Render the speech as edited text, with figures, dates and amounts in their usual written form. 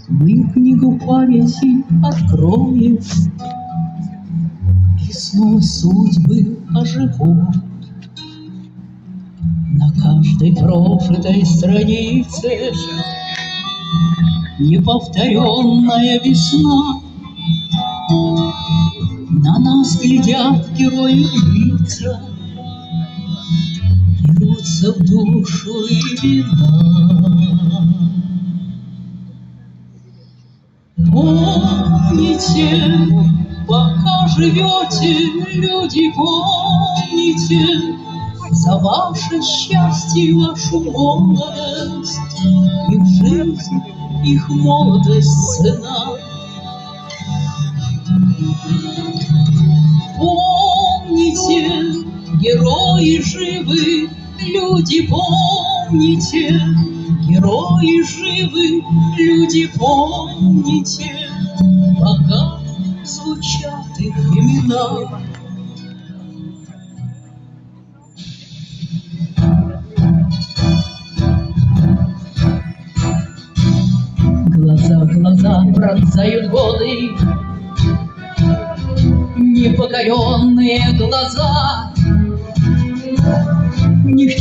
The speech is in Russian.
Мою книгу памяти откроем, и снова судьбы оживут. На каждой прожитой странице неповторенная весна. На нас глядят герои лица, льются в душу имена. Помните, пока живете, люди, помните, за ваше счастье, вашу молодость, их жизнь, их молодость цена. Помните, герои живы, люди, помните, герои живы, люди, помните, пока звучат их имена. Глаза пронзают годы, непокоренные глаза. Ни в